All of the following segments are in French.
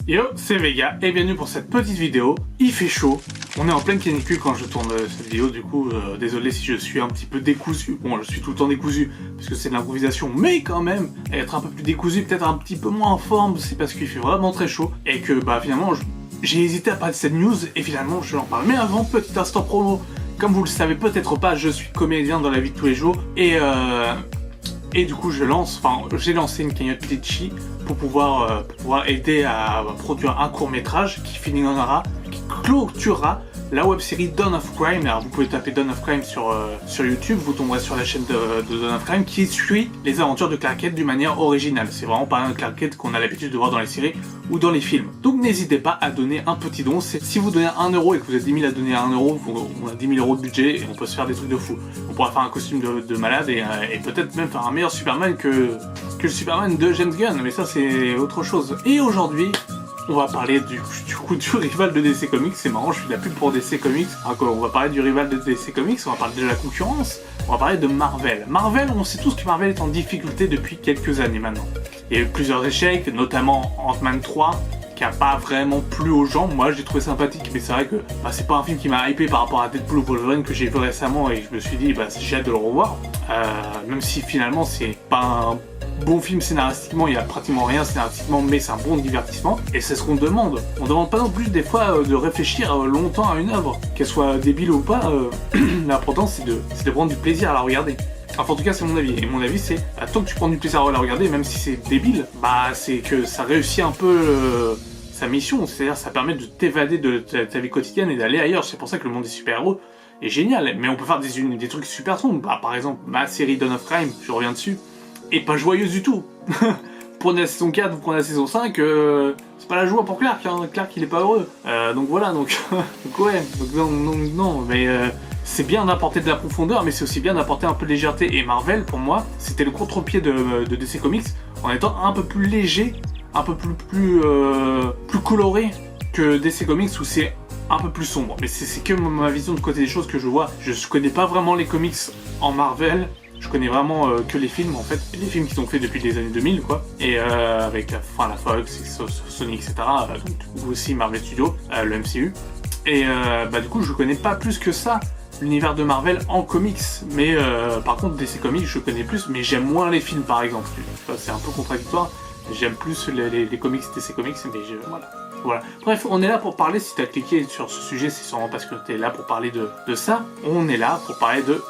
Yo, c'est Vega et bienvenue pour cette petite vidéo. Il fait chaud, on est en pleine canicule quand je tourne cette vidéo, du coup désolé si je suis un petit peu décousu. Bon, je suis tout le temps décousu parce que c'est de l'improvisation, mais quand même, être un peu plus décousu, peut-être un petit peu moins en forme, c'est parce qu'il fait vraiment très chaud et que finalement j'ai hésité à parler de cette news et finalement je en parle. Mais avant, petit instant promo, comme vous le savez peut-être pas, je suis comédien dans la vie de tous les jours et du coup j'ai lancé une cagnotte Litchi pour pouvoir aider à produire un court-métrage qui clôturera la web-série Dawn of Crime. Alors vous pouvez taper Dawn of Crime sur YouTube, vous tomberez sur la chaîne de Dawn of Crime qui suit les aventures de Clark Kent d'une manière originale. C'est vraiment pas un Clark Kent qu'on a l'habitude de voir dans les séries ou dans les films. Donc n'hésitez pas à donner un petit don. Si vous donnez 1 euro et que vous êtes 10 000 à donner 1 euro, on a 10 000 euros de budget et on peut se faire des trucs de fou. On pourra faire un costume de malade et peut-être même faire un meilleur Superman que le Superman de James Gunn, mais ça c'est autre chose. Et aujourd'hui, on va parler du rival de DC Comics. C'est marrant, je fais de la pub pour DC Comics. On va parler du rival de DC Comics, on va parler de la concurrence, on va parler de Marvel. Marvel, on sait tous que Marvel est en difficulté depuis quelques années maintenant. Il y a eu plusieurs échecs, notamment Ant-Man 3, qui a pas vraiment plu aux gens. Moi j'ai trouvé sympathique, mais c'est vrai que c'est pas un film qui m'a hypé par rapport à Deadpool ou Wolverine que j'ai vu récemment et je me suis dit j'ai hâte de le revoir. Même si finalement c'est pas un bon film scénaristiquement, il y a pratiquement rien scénaristiquement, mais c'est un bon divertissement et c'est ce qu'on demande. On demande pas non plus des fois de réfléchir longtemps à une œuvre, qu'elle soit débile ou pas. L'important c'est de prendre du plaisir à la regarder. Enfin, en tout cas c'est mon avis, et mon avis c'est tant que tu prends du plaisir à la regarder, même si c'est débile, c'est que ça réussit un peu sa mission, c'est-à-dire ça permet de t'évader de ta vie quotidienne et d'aller ailleurs. C'est pour ça que le monde des super-héros est génial, mais on peut faire des trucs super sombres. Par exemple ma série Dawn of Crime, je reviens dessus, et pas joyeuse du tout. Vous prenez la saison 4, vous prenez la saison 5, c'est pas la joie pour Clark, hein. Clark il est pas heureux. Donc voilà, donc non, mais c'est bien d'apporter de la profondeur, mais c'est aussi bien d'apporter un peu de légèreté. Et Marvel, pour moi, c'était le contre-pied de DC Comics, en étant un peu plus léger, un peu plus coloré que DC Comics, où c'est un peu plus sombre. Mais c'est que ma vision de côté des choses que je vois. Je connais pas vraiment les comics en Marvel. Je connais vraiment que les films en fait, les films qui sont faits depuis les années 2000 quoi, et avec la Fox, Sony, etc. Donc aussi Marvel Studios, le MCU. Et du coup je connais pas plus que ça l'univers de Marvel en comics, mais par contre DC Comics je connais plus, mais j'aime moins les films par exemple. C'est un peu contradictoire. J'aime plus les comics DC Comics, mais voilà. Bref, on est là pour parler, si t'as cliqué sur ce sujet, c'est sûrement parce que t'es là pour parler de ça. On est là pour parler de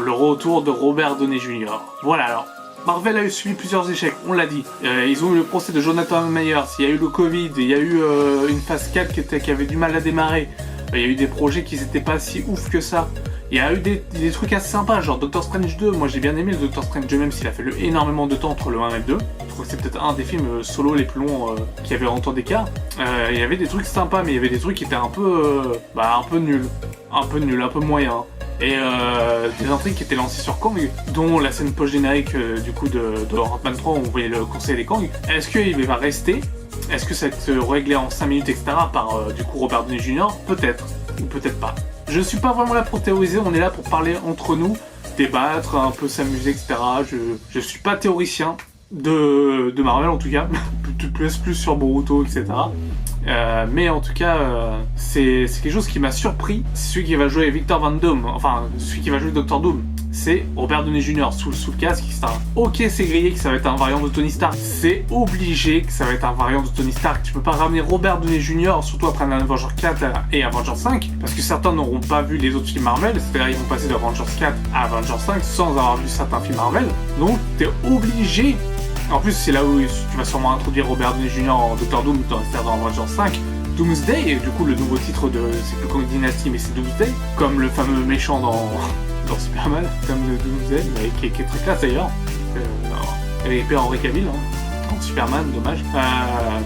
le retour de Robert Downey Jr. Voilà, alors, Marvel a subi plusieurs échecs, on l'a dit. Ils ont eu le procès de Jonathan Myers, il y a eu le Covid, il y a eu une phase 4 qui avait du mal à démarrer. Il y a eu des projets qui n'étaient pas si ouf que ça. Il y a eu des trucs assez sympas, genre Doctor Strange 2, moi j'ai bien aimé le Doctor Strange 2, même s'il a fait énormément de temps entre le 1 et le 2. Je trouve que c'est peut-être un des films solo les plus longs qui avait en temps d'écart. Il y avait des trucs sympas, mais il y avait des trucs qui étaient un peu nuls, un peu moyens. Et des intrigues qui étaient lancées sur Kang, dont la scène post-générique du coup de Ant-Man 3 où on voyait le conseil des Kang. Est-ce qu'il va rester? Est-ce que ça va être réglé en 5 minutes, etc. par du coup Robert Downey Jr. Peut-être, ou peut-être pas. Je suis pas vraiment là pour théoriser, on est là pour parler entre nous, débattre, un peu s'amuser, etc. Je suis pas théoricien de Marvel en tout cas, plus sur Boruto, etc. Mais en tout cas, c'est quelque chose qui m'a surpris. C'est celui qui va jouer Victor Van Doom, enfin celui qui va jouer Dr Doom, c'est Robert Downey Jr. sous le casque, etc. Ok, c'est grillé que ça va être un variant de Tony Stark, c'est obligé que ça va être un variant de Tony Stark. Tu peux pas ramener Robert Downey Jr. surtout après Avengers 4 et Avengers 5, parce que certains n'auront pas vu les autres films Marvel, c'est-à-dire ils vont passer de Avengers 4 à Avengers 5 sans avoir vu certains films Marvel. Donc t'es obligé. En plus, c'est là où tu vas sûrement introduire Robert Downey Jr. en Doctor Doom, c'est-à-dire dans Avengers 5, Doomsday, et du coup le nouveau titre c'est plus Kang Dynasty, mais c'est Doomsday, comme le fameux méchant dans Superman, comme le Doomsday, qui est très classe d'ailleurs, avec Henry Cavill, en Superman, dommage.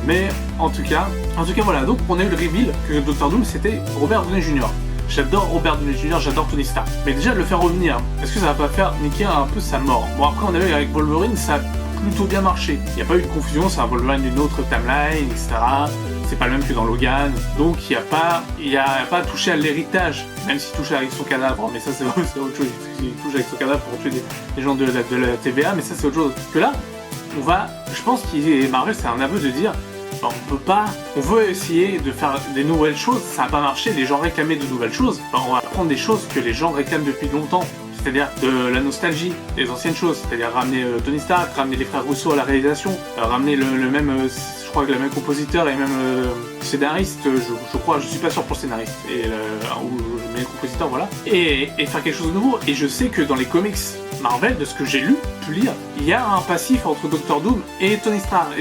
Mais en tout cas voilà, donc on a eu le reveal que Doctor Doom c'était Robert Downey Jr. J'adore Robert Downey Jr., j'adore Tony Stark. Mais déjà de le faire revenir, est-ce que ça va pas faire niquer un peu sa mort? Bon, après on a vu avec Wolverine, ça a plutôt bien marché. Il n'y a pas eu de confusion, c'est un Wolverine d'une autre timeline, etc. C'est pas le même que dans Logan. Donc il n'y a pas touché à l'héritage, même s'il touche avec son cadavre. Mais ça c'est autre chose. Il touche avec son cadavre pour tuer des gens de la TVA, mais ça c'est autre chose. Que là, je pense que Marvel c'est un aveu de dire bah, on peut pas, on veut essayer de faire des nouvelles choses, ça n'a pas marché, les gens réclamaient de nouvelles choses, bah, on va prendre des choses que les gens réclament depuis longtemps. C'est-à-dire de la nostalgie, des anciennes choses, c'est-à-dire ramener Tony Stark, ramener les frères Russo à la réalisation, ramener le même, je crois que le même compositeur et même scénariste, je crois, je suis pas sûr pour le scénariste, ou le même compositeur, voilà, et faire quelque chose de nouveau. Et je sais que dans les comics Marvel, de ce que j'ai pu lire, il y a un passif entre Doctor Doom et Tony Stark.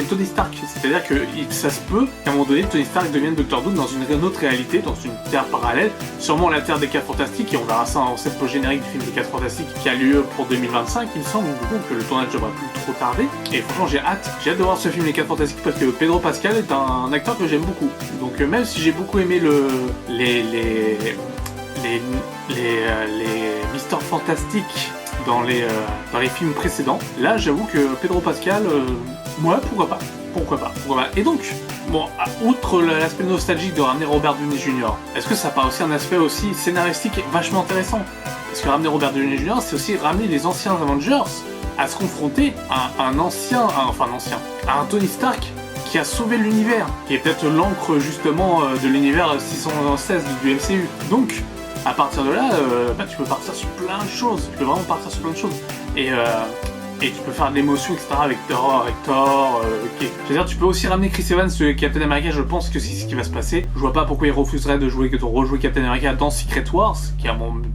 C'est-à-dire que ça se peut qu'à un moment donné, Tony Stark devienne Doctor Doom dans une autre réalité, dans une terre parallèle, sûrement la terre des 4 Fantastiques, et on verra ça en cette post-générique du film des 4 Fantastiques qui a lieu pour 2025, il me semble, donc le tournage devrait plus trop tarder. Et franchement, j'ai hâte de voir ce film les 4 Fantastiques parce que Pedro Pascal est un acteur que j'aime beaucoup. Donc même si j'ai beaucoup aimé les Mister Fantastic dans les films précédents, là j'avoue que Pedro Pascal, moi pourquoi pas. Et donc, bon, outre l'aspect nostalgique de ramener Robert Downey Jr., est-ce que ça n'a pas aussi un aspect aussi scénaristique vachement intéressant? Parce que ramener Robert Downey Jr., c'est aussi ramener les anciens Avengers à se confronter à un Tony Stark qui a sauvé l'univers, qui est peut-être l'encre justement de l'univers 616 du MCU. Donc, à partir de là, tu peux partir sur plein de choses. Tu peux vraiment partir sur plein de choses. Et tu peux faire de l'émotion, etc. avec Thor. Je veux dire, tu peux aussi ramener Chris Evans de Captain America. Je pense que c'est ce qui va se passer. Je vois pas pourquoi il refuserait de rejouer Captain America dans Secret Wars, qui est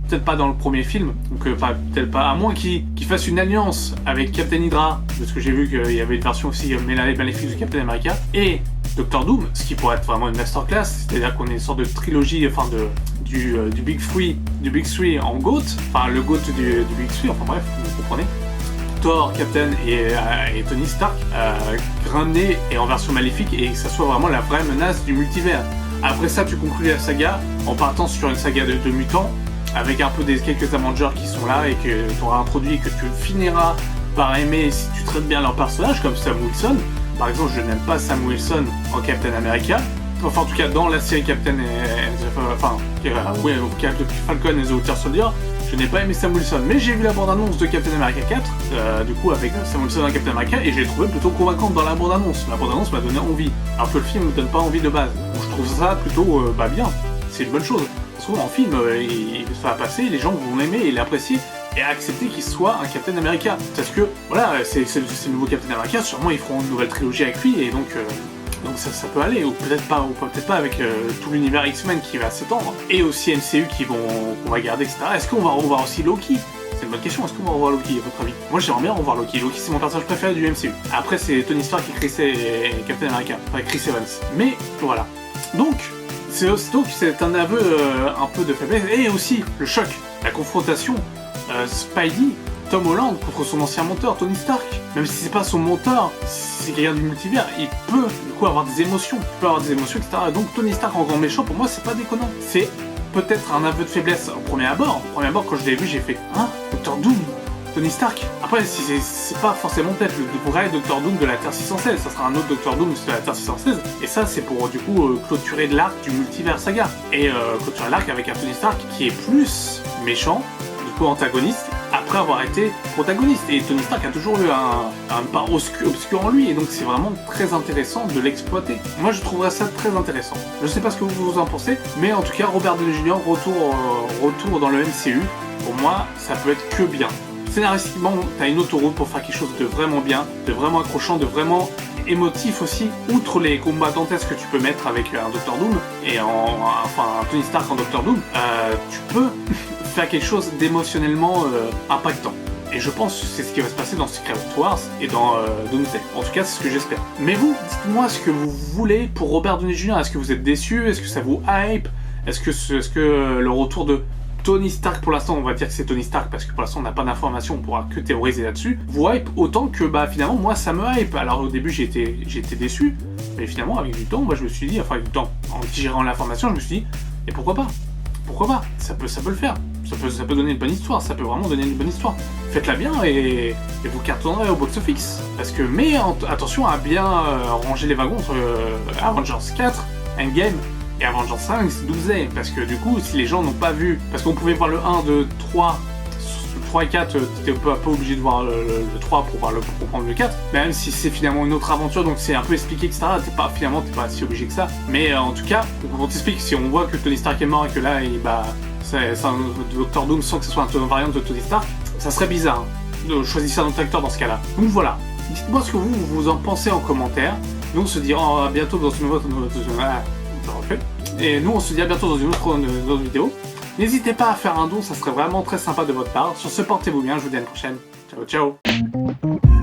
peut-être pas dans le premier film. Donc, peut-être pas. À moins qu'il fasse une alliance avec Captain Hydra, parce que j'ai vu qu'il y avait une version aussi maléfique de Captain America. Et Doctor Doom, ce qui pourrait être vraiment une masterclass. C'est-à-dire qu'on est une sorte de trilogie, enfin du Big Three en GOAT. Enfin, le GOAT du Big Three, enfin bref, vous comprenez. Thor, Captain et Tony Stark ramenés et en version maléfique et que ça soit vraiment la vraie menace du multivers. Après ça, tu conclus la saga en partant sur une saga de mutants avec un peu quelques Avengers qui sont là et que tu auras introduit et que tu finiras par aimer si tu traites bien leur personnage comme Sam Wilson. Par exemple, je n'aime pas Sam Wilson en Captain America. Enfin, en tout cas, dans la série Captain Falcon et The Winter Soldier, je n'ai pas aimé Sam Wilson, mais j'ai vu la bande-annonce de Captain America 4, du coup avec Sam Wilson dans Captain America, et j'ai trouvé plutôt convaincante dans la bande-annonce. La bande-annonce m'a donné envie, alors que le film ne me donne pas envie de base. Donc je trouve ça plutôt bien, c'est une bonne chose. Parce qu'en film, ça va passer, les gens vont l'aimer et l'apprécier, et accepter qu'il soit un Captain America. Parce que, voilà, c'est le nouveau Captain America, sûrement ils feront une nouvelle trilogie avec lui, et donc ça peut aller, ou peut-être pas avec tout l'univers X-Men qui va s'étendre, et aussi MCU qu'on va garder, etc. Est-ce qu'on va revoir aussi Loki? C'est une bonne question, est-ce qu'on va revoir Loki à votre avis? Moi j'aimerais bien revoir Loki, c'est mon personnage préféré du MCU. Après c'est Tony Stark et Captain America, avec Chris Evans. Mais voilà. Donc c'est un aveu un peu de faiblesse, et aussi le choc, la confrontation Spidey, Tom Holland contre son ancien mentor Tony Stark. Même si c'est pas son mentor, c'est quelqu'un du multivers, il peut du coup avoir des émotions. etc. Donc Tony Stark en grand méchant, pour moi c'est pas déconnant. C'est peut-être un aveu de faiblesse au premier abord. Au premier abord, quand je l'ai vu, j'ai fait Doctor Doom, Tony Stark. Après, c'est pas forcément peut-être le vrai Doctor Doom de la Terre 616, ça sera un autre Doctor Doom de la Terre 616. Et ça, c'est pour du coup clôturer l'arc du multivers saga. Et clôturer l'arc avec un Tony Stark qui est plus méchant, du coup antagoniste, après avoir été protagoniste. Et Tony Stark a toujours eu un part obscur en lui, et donc c'est vraiment très intéressant de l'exploiter. Moi je trouverais ça très intéressant. Je sais pas ce que vous en pensez, mais en tout cas Robert Downey Jr. retour dans le MCU, pour moi ça peut être que bien. Scénaristiquement, t'as une autoroute pour faire quelque chose de vraiment bien, de vraiment accrochant, de vraiment émotif aussi, outre les combats dantesques que tu peux mettre avec un Doctor Doom et un Tony Stark en Doctor Doom, tu peux faire quelque chose d'émotionnellement impactant. Et je pense que c'est ce qui va se passer dans Secret Wars et dans Doomsday. En tout cas, c'est ce que j'espère. Mais vous, dites-moi ce que vous voulez pour Robert Downey Jr. Est-ce que vous êtes déçus? Est-ce que ça vous hype? Est-ce que le retour de Tony Stark, pour l'instant, on va dire que c'est Tony Stark parce que pour l'instant on n'a pas d'informations, on pourra que théoriser là-dessus, vous hype autant que finalement moi ça me hype. Alors au début j'ai été déçu, mais finalement avec du temps, moi je me suis dit, enfin avec du temps, en digérant l'information, je me suis dit, et pourquoi pas? Ça peut le faire. Ça peut donner une bonne histoire, ça peut vraiment donner une bonne histoire. Faites-la bien et vous cartonnerez au box-office. Mais attention à bien ranger les wagons entre Avengers 4, Endgame, et Avengers 5, c'est Doomsday, parce que du coup, si les gens n'ont pas vu, parce qu'on pouvait voir le 1, 2, 3 3 et 4, t'étais un peu obligé de voir le 3 pour comprendre le 4, même si c'est finalement une autre aventure, donc c'est un peu expliqué, etc. Finalement, t'es pas si obligé que ça. Mais en tout cas, on t'explique, si on voit que Tony Stark est mort et que là, c'est un Doctor Doom sans que ce soit un variant de Tony Stark, ça serait bizarre de choisir un autre acteur dans ce cas-là. Donc voilà, dites-moi ce que vous en pensez en commentaire. Nous on se dit à bientôt dans une autre et nous on se dit à bientôt dans une autre vidéo. N'hésitez pas à faire un don, ça serait vraiment très sympa de votre part. Sur ce, portez-vous bien, je vous dis à la prochaine. Ciao ciao.